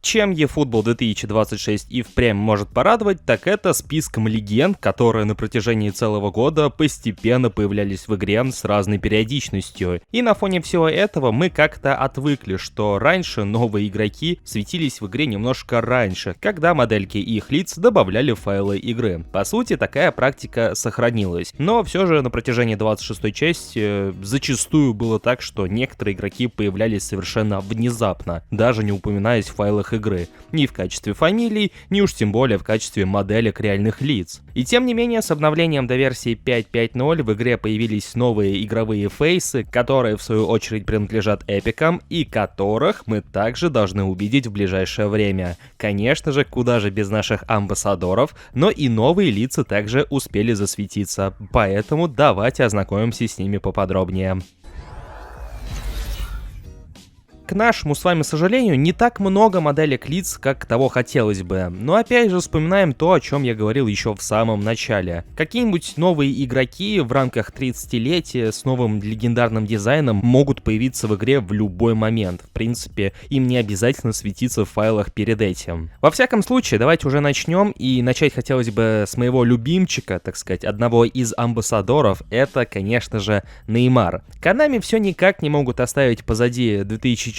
Чем eFootball 2026 и впрямь может порадовать, так это списком легенд, которые на протяжении целого года постепенно появлялись в игре с разной периодичностью. И на фоне всего этого мы как-то отвыкли, что раньше новые игроки светились в игре немножко раньше, когда модельки их лиц добавляли в файлы игры. По сути, такая практика сохранилась. Но все же на протяжении 26-й части зачастую было так, что некоторые игроки появлялись совершенно внезапно, даже не упоминаясь в файлах игры, ни в качестве фамилий, ни уж тем более в качестве моделек реальных лиц. И тем не менее, с обновлением до версии 5.5.0 в игре появились новые игровые фейсы, которые в свою очередь принадлежат эпикам и которых мы также должны увидеть в ближайшее время. Конечно же, куда же без наших амбассадоров, но и новые лица также успели засветиться, поэтому давайте ознакомимся с ними поподробнее. К нашему с вами сожалению, не так много моделек лиц, как того хотелось бы. Но опять же вспоминаем то, о чем я говорил еще в самом начале. Какие-нибудь новые игроки в рамках 30-летия с новым легендарным дизайном могут появиться в игре в любой момент. В принципе, им не обязательно светиться в файлах перед этим. Во всяком случае, давайте уже начнем. И начать хотелось бы с моего любимчика, так сказать, одного из амбассадоров. Это, конечно же, Неймар. Konami все никак не могут оставить позади 2014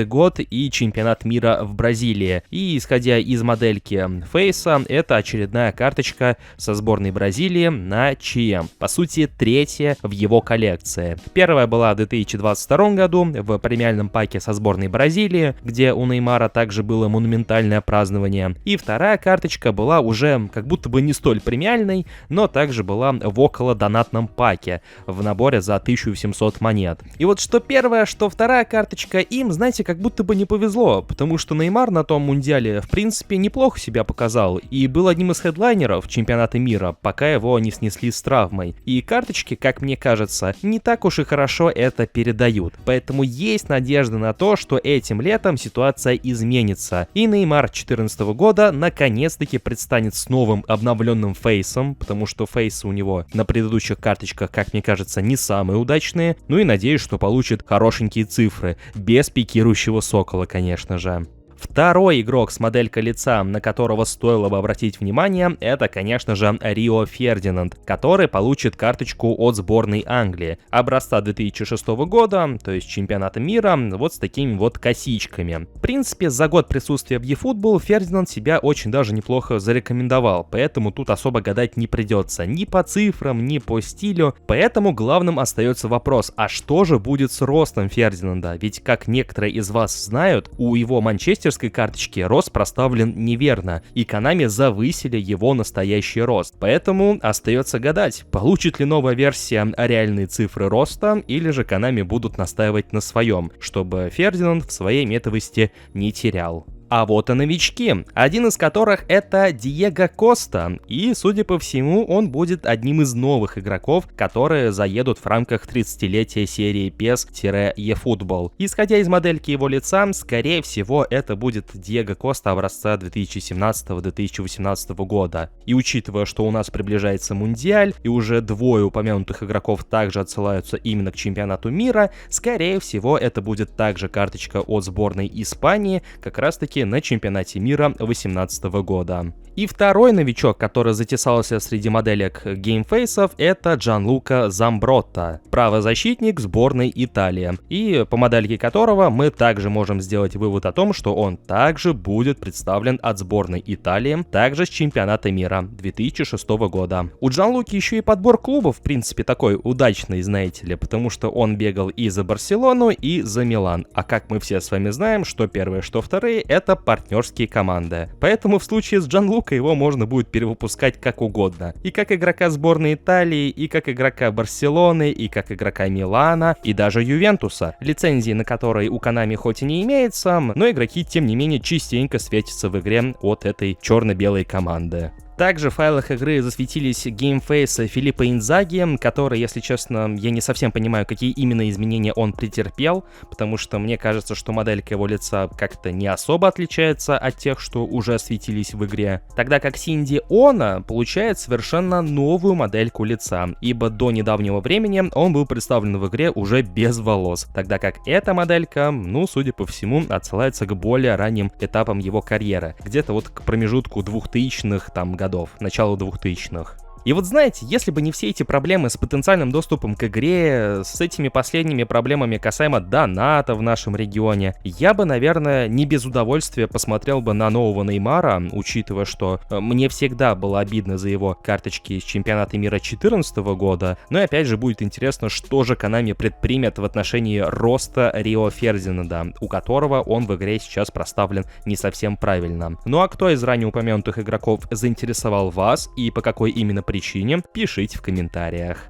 год и чемпионат мира в Бразилии. И исходя из модельки фейса, это очередная карточка со сборной Бразилии на ЧМ. По сути, третья в его коллекции. Первая была в 2022 году в премиальном паке со сборной Бразилии, где у Неймара также было монументальное празднование. И вторая карточка была уже как будто бы не столь премиальной, но также была в около донатном паке в наборе за 1700 монет. И вот что первая, что вторая карточка, им, знаете, как будто бы не повезло, потому что Неймар на том мундиале, в принципе, неплохо себя показал и был одним из хедлайнеров чемпионата мира, пока его не снесли с травмой. И карточки, как мне кажется, не так уж и хорошо это передают. Поэтому есть надежда на то, что этим летом ситуация изменится, и Неймар 2014 года наконец-таки предстанет с новым обновленным фейсом, потому что фейсы у него на предыдущих карточках, как мне кажется, не самые удачные, ну и надеюсь, что получит хорошенькие цифры, без пикирующего сокола, конечно же. Второй игрок с моделькой лица, на которого стоило бы обратить внимание, это, конечно же, Рио Фердинанд, который получит карточку от сборной Англии, образца 2006 года, то есть чемпионата мира, вот с такими вот косичками. В принципе, за год присутствия в eFootball Фердинанд себя очень даже неплохо зарекомендовал, поэтому тут особо гадать не придется ни по цифрам, ни по стилю, поэтому главным остается вопрос, а что же будет с ростом Фердинанда? Ведь, как некоторые из вас знают, у его манчестерской карточки рост проставлен неверно, и Konami завысили его настоящий рост. Поэтому остается гадать, получит ли новая версия реальные цифры роста, или же Konami будут настаивать на своем, чтобы Фердинанд в своей метовости не терял. А вот и новички, один из которых это Диего Коста, и, судя по всему, он будет одним из новых игроков, которые заедут в рамках 30-летия серии PES-eFootball. Исходя из модельки его лица, скорее всего, это будет Диего Коста образца 2017-2018 года. И учитывая, что у нас приближается Мундиаль, и уже двое упомянутых игроков также отсылаются именно к чемпионату мира, скорее всего, это будет также карточка от сборной Испании, как раз-таки на чемпионате мира 2018 года. И второй новичок, который затесался среди моделек геймфейсов, это Джанлука Замбротта, правозащитник сборной Италии, и по модельке которого мы также можем сделать вывод о том, что он также будет представлен от сборной Италии, также с чемпионата мира 2006 года. У Джанлуки еще и подбор клубов, в принципе, такой удачный, знаете ли, потому что он бегал и за Барселону, и за Милан, а как мы все с вами знаем, что первые, что вторые, это партнерские команды. Поэтому в случае с Джанлука его можно будет перевыпускать как угодно. И как игрока сборной Италии, и как игрока Барселоны, и как игрока Милана, и даже Ювентуса, лицензии на которые у Konami хоть и не имеется, но игроки тем не менее частенько светятся в игре от этой черно-белой команды. Также в файлах игры засветились геймфейсы Филиппа Инзаги, который, если честно, я не совсем понимаю, какие именно изменения он претерпел, потому что мне кажется, что моделька его лица как-то не особо отличается от тех, что уже светились в игре. Тогда как Синди Оно получает совершенно новую модельку лица, ибо до недавнего времени он был представлен в игре уже без волос, тогда как эта моделька, ну, судя по всему, отсылается к более ранним этапам его карьеры, где-то вот к промежутку 2000-х там годов, началу 2000-х. И вот знаете, если бы не все эти проблемы с потенциальным доступом к игре, с этими последними проблемами касаемо доната в нашем регионе, я бы, наверное, не без удовольствия посмотрел бы на нового Неймара, учитывая, что мне всегда было обидно за его карточки из чемпионата мира 2014 года. Но и опять же будет интересно, что же Konami предпримет в отношении роста Рио Фердинанда, у которого он в игре сейчас проставлен не совсем правильно. Ну а кто из ранее упомянутых игроков заинтересовал вас и по какой именно причине, пишите в комментариях.